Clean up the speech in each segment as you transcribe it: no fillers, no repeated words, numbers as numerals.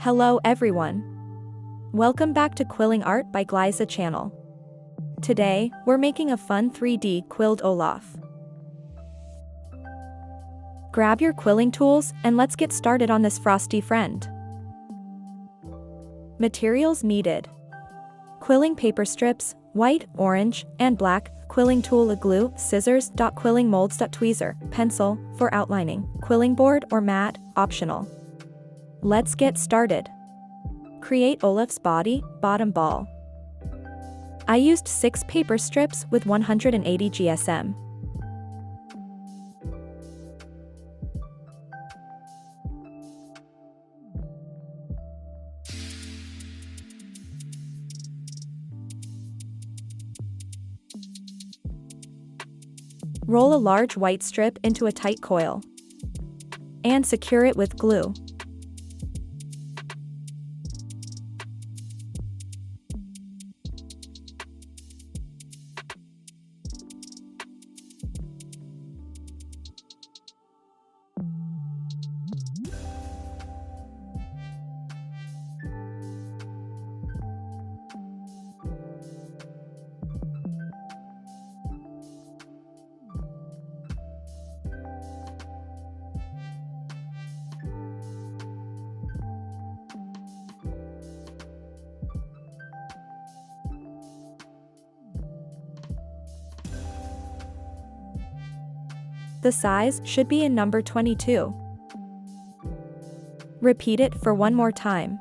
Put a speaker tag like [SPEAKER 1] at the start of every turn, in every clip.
[SPEAKER 1] Hello everyone. Welcome back to Quilling Art by Glaiza channel. Today, we're making a fun 3D quilled Olaf. Grab your quilling tools and let's get started on this frosty friend. Materials needed: quilling paper strips, white, orange, and black, quilling tool, glue, scissors, quilling molds, tweezer, pencil, for outlining, quilling board or mat, optional. Let's get started. Create Olaf's body, bottom ball. I used 6 paper strips with 180 GSM. Roll a large white strip into a tight coil and secure it with glue. The size should be in number 22. Repeat it for one more time.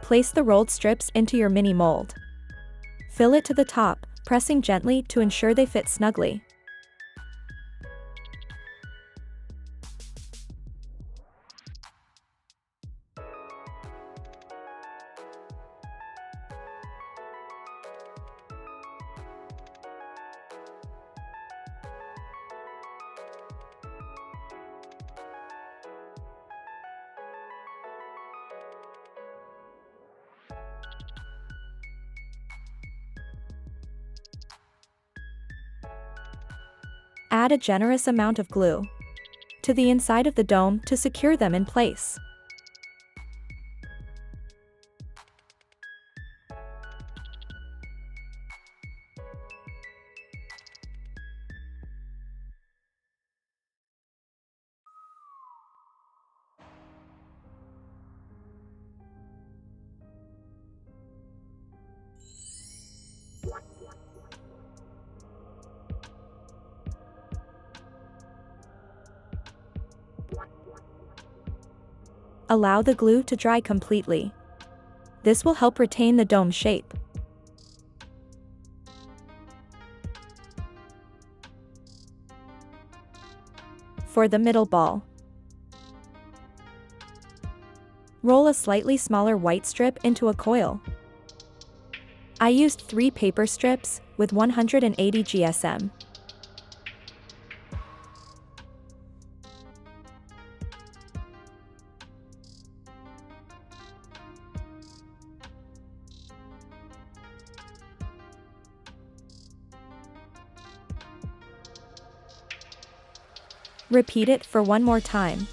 [SPEAKER 1] Place the rolled strips into your mini mold. Fill it to the top, pressing gently to ensure they fit snugly. Add a generous amount of glue to the inside of the dome to secure them in place. Allow the glue to dry completely. This will help retain the dome shape. For the middle ball, roll a slightly smaller white strip into a coil. I used 3 paper strips with 180 GSM. Repeat it for one more time.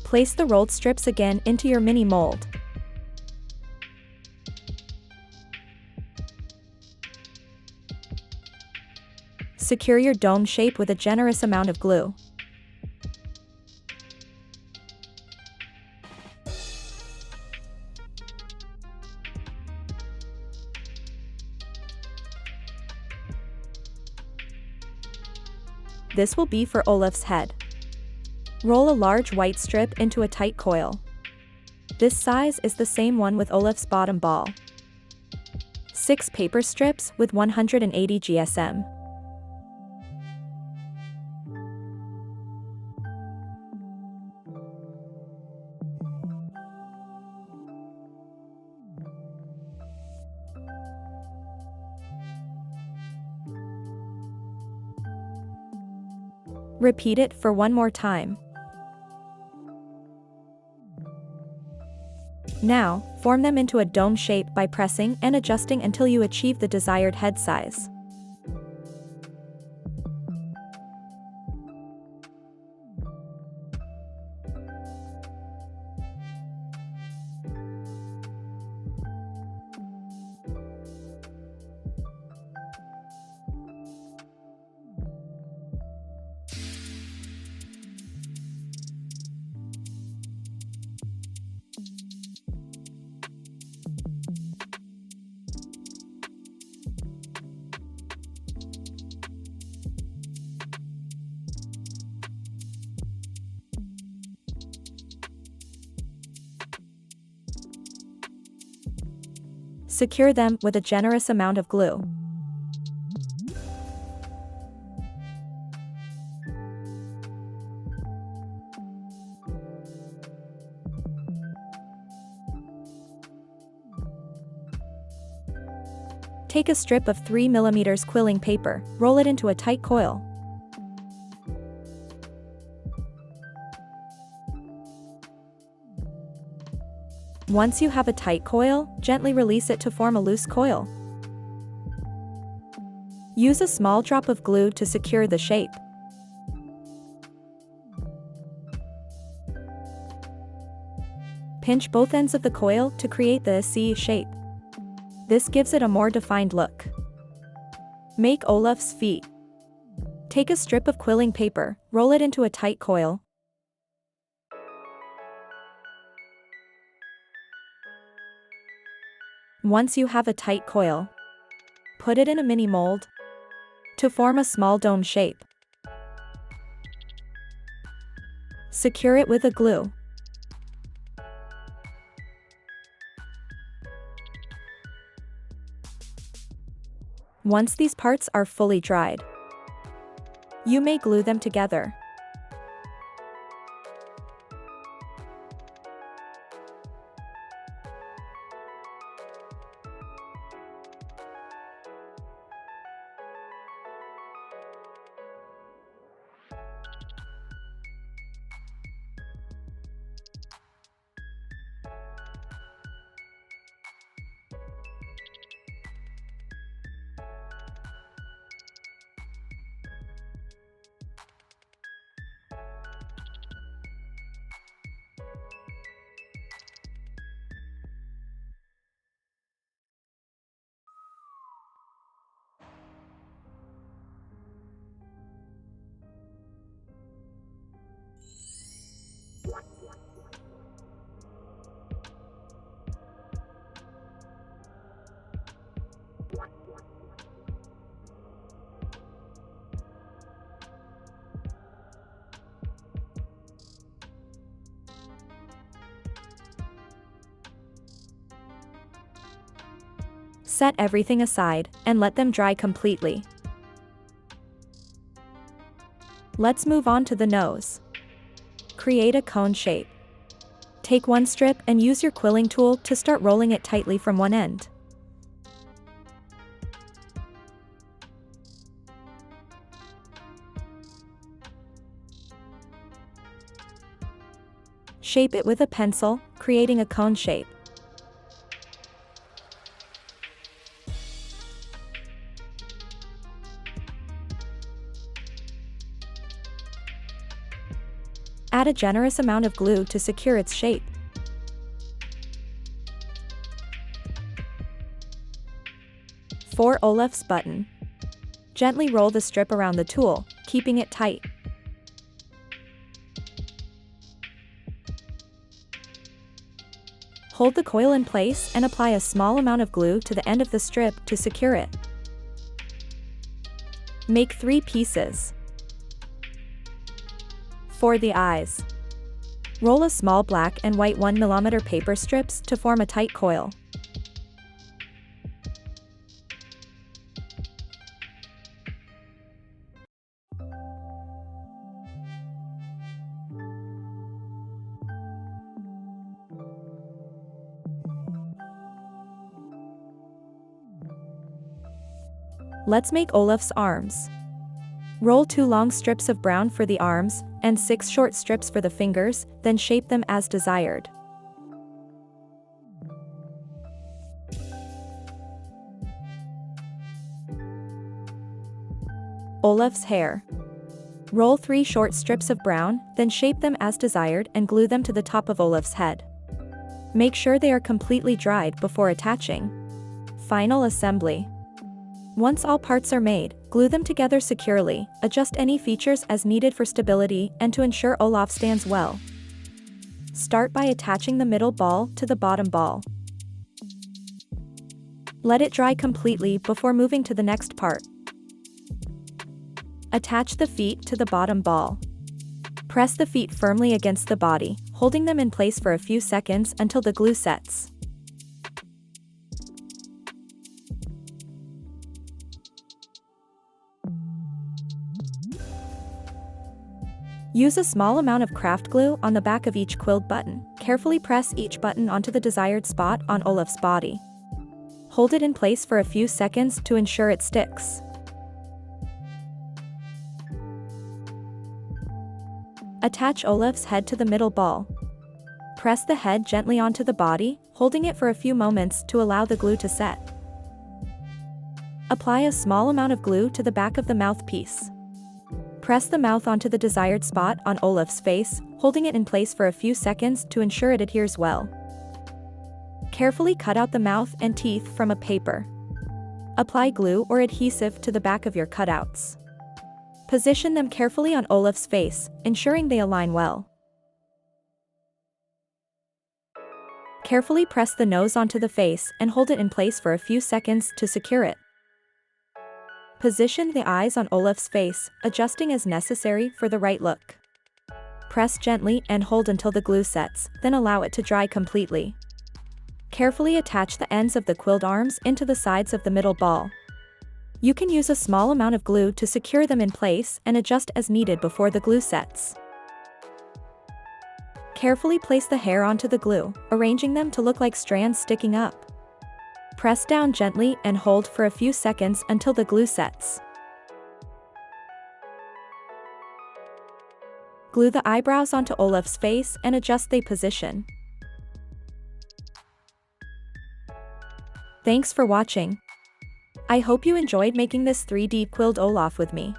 [SPEAKER 1] Place the rolled strips again into your mini mold. Secure your dome shape with a generous amount of glue. This will be for Olaf's head. Roll a large white strip into a tight coil. This size is the same one with Olaf's bottom ball. 6 paper strips with 180 GSM. Repeat it for one more time. Now, form them into a dome shape by pressing and adjusting until you achieve the desired head size. Secure them with a generous amount of glue. Take a strip of 3 mm quilling paper, roll it into a tight coil. Once you have a tight coil, gently release it to form a loose coil. Use a small drop of glue to secure the shape. Pinch both ends of the coil to create the C shape. This gives it a more defined look. Make Olaf's feet. Take a strip of quilling paper, roll it into a tight coil. Once you have a tight coil, put it in a mini mold to form a small dome shape. Secure it with a glue. Once these parts are fully dried, you may glue them together. Set everything aside and let them dry completely. Let's move on to the nose. Create a cone shape. Take one strip and use your quilling tool to start rolling it tightly from one end. Shape it with a pencil, creating a cone shape. Add a generous amount of glue to secure its shape. For Olaf's button, gently roll the strip around the tool, keeping it tight. Hold the coil in place and apply a small amount of glue to the end of the strip to secure it. Make 3 pieces. For the eyes, roll a small black and white 1 mm paper strips to form a tight coil. Let's make Olaf's arms. Roll 2 long strips of brown for the arms, and 6 short strips for the fingers, then shape them as desired. Olaf's hair. Roll 3 short strips of brown, then shape them as desired and glue them to the top of Olaf's head. Make sure they are completely dried before attaching. Final assembly. Once all parts are made, glue them together securely, adjust any features as needed for stability and to ensure Olaf stands well. Start by attaching the middle ball to the bottom ball. Let it dry completely before moving to the next part. Attach the feet to the bottom ball. Press the feet firmly against the body, holding them in place for a few seconds until the glue sets. Use a small amount of craft glue on the back of each quilled button. Carefully press each button onto the desired spot on Olaf's body. Hold it in place for a few seconds to ensure it sticks. Attach Olaf's head to the middle ball. Press the head gently onto the body, holding it for a few moments to allow the glue to set. Apply a small amount of glue to the back of the mouthpiece. Press the mouth onto the desired spot on Olaf's face, holding it in place for a few seconds to ensure it adheres well. Carefully cut out the mouth and teeth from a paper. Apply glue or adhesive to the back of your cutouts. Position them carefully on Olaf's face, ensuring they align well. Carefully press the nose onto the face and hold it in place for a few seconds to secure it. Position the eyes on Olaf's face, adjusting as necessary for the right look. Press gently and hold until the glue sets, then allow it to dry completely. Carefully attach the ends of the quilled arms into the sides of the middle ball. You can use a small amount of glue to secure them in place and adjust as needed before the glue sets. Carefully place the hair onto the glue, arranging them to look like strands sticking up. Press down gently and hold for a few seconds until the glue sets. Glue the eyebrows onto Olaf's face and adjust their position. Thanks for watching. I hope you enjoyed making this 3D quilled Olaf with me.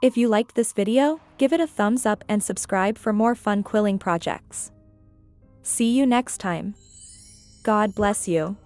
[SPEAKER 1] If you liked this video, give it a thumbs up and subscribe for more fun quilling projects. See you next time. God bless you.